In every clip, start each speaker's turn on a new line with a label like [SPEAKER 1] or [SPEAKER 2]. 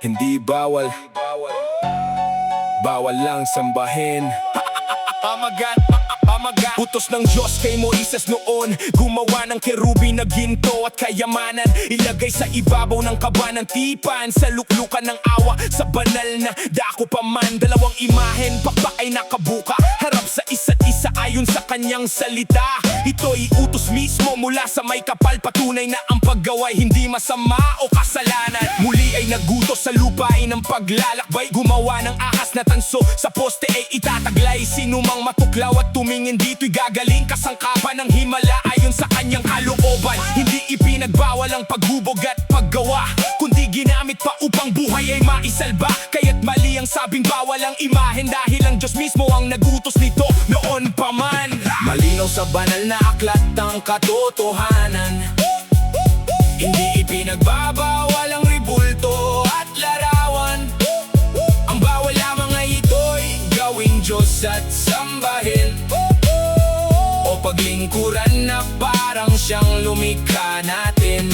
[SPEAKER 1] Hindi bawal, bawal lang sambahin. Amagat, utos ng Diyos kay Moises noon, gumawa ng kerubi na ginto at kayamanan, ilagay sa ibabaw ng kaba ng tipan, sa luklukan ng awa, sa banal na dako paman. Dalawang imahen, pakpak ay nakabuka, harap sa isa't isa ayon sa kanyang salita. Ito'y utos mismo mula sa may kapal, patunay na ang paggawa'y hindi masama o kasalanan. Muli ay nagutos sa lupain ng paglalakbay, gumawa ng ahas na tanso, sa poste ay itataglay. Sino mang matuklaw at tumingin dito'y gagaling, kasangkapan ng himala ayon sa kanyang kalooban. Hindi ipinagbawal ang paghubog at paggawa, kundi ginamit pa upang buhay ay maisalba. Kaya't mali ang sabing bawal ang imahen, dahil ang Diyos mismo ang nagutos nito noon pa man. Malinaw sa banal na aklat ang katotohanan, hindi ipinagbabawal ang ribulto at larawan. Ang bawal lamang ay ito'y gawing Diyos at sambahin, o paglingkuran na parang siyang lumikha natin.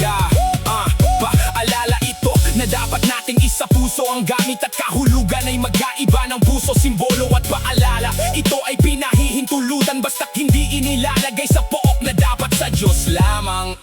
[SPEAKER 1] Paalala ito na dapat nating isa puso, ang gamit at kahulugan ay magkaiba ng puso, simbolo at paalala. Ito ay pinahihintulutan basta't hindi inilalagay sa pook na dapat sa Diyos lamang.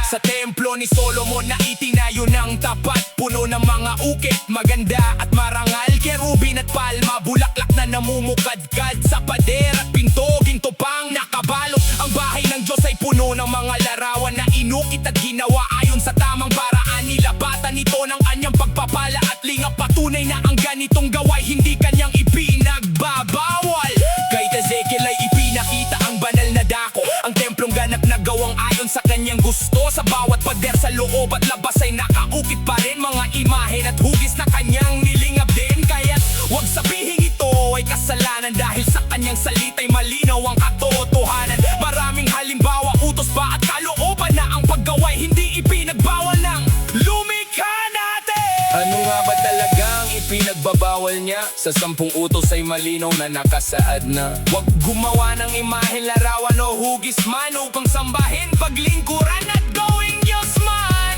[SPEAKER 1] Sa templo ni Solomon na itinayo ng tapat, puno ng mga ukit, maganda at marangal, kerubin at palma, bulaklak na namumukadkad sa pader at pinto, ginto pang nakabalot. Ang bahay ng Diyos ay puno ng mga larawan na inukit at ginawa ayon sa tamang paraan. Nilabatan nito ng anyang pagpapala at lingap, patunay na ang ganitong gaway hindi kanyang ipinagbabawal. Kay Ezekiel ay ipinakita ang banal na dako, ang templong ganap na gawang ayon sa kanyang gusto. Sa bawat pader sa loob at labas ay nakaukit pa rin mga imahen at hugis na kanyang nilingap din. Kaya't huwag sabihin ito ay kasalanan, dahil sa kanyang salita'y malinaw ang katotohanan. Maraming halimbawa, utos pa at kalooban na ang paggawa'y hindi ipinagbawal ng lumikha natin. Ano nga ba talagang ipinagbabawal niya? Sa 10 utos ay malinaw na nakasaad na huwag gumawa ng imahen, larawan o hugis man upang sambahin, paglingkuran at gawing Diyos man.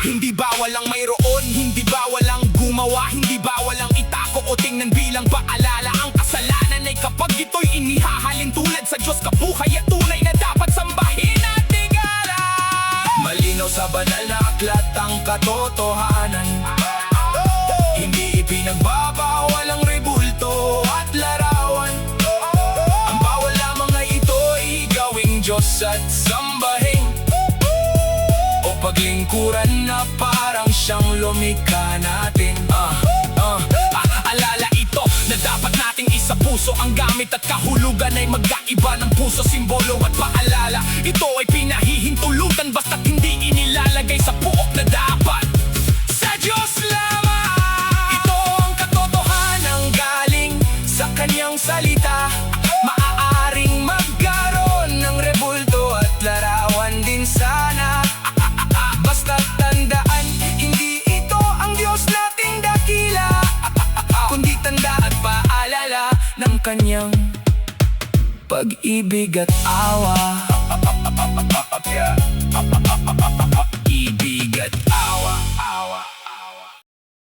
[SPEAKER 1] Hindi bawal ang mayroon, hindi bawal ang gumawa, hindi bawal ang itako o tingnan bilang paalala. Ang kasalanan ay kapag ito'y inihahalin tulad sa Diyos, kabuhay at tunay na dapat sambahin at tigalan. Malinaw sa banal na aklat ang katotohanan, hindi ipinagbabawal ang rebulto at larawan. Ang bawal lamang ay ito'y gawing Diyos at sambahin, o paglingkuran na parang siyang lumikha natin. Alala ito na dapat nating isa puso, ang gamit at kahulugan ay magkaiba ng puso, simbolo at paalala. Ito ay pinahihintulutan basta't hindi inilalagay sa puok na dapat sa Diyos lamang. Ito ang katotohanan galing sa kanyang salita, maaaring magkaroon ng rebulto at larawan din sana. Basta tandaan, hindi ito ang Diyos nating dakila, kundi tanda at paalala ng kanyang pag-ibig at awa.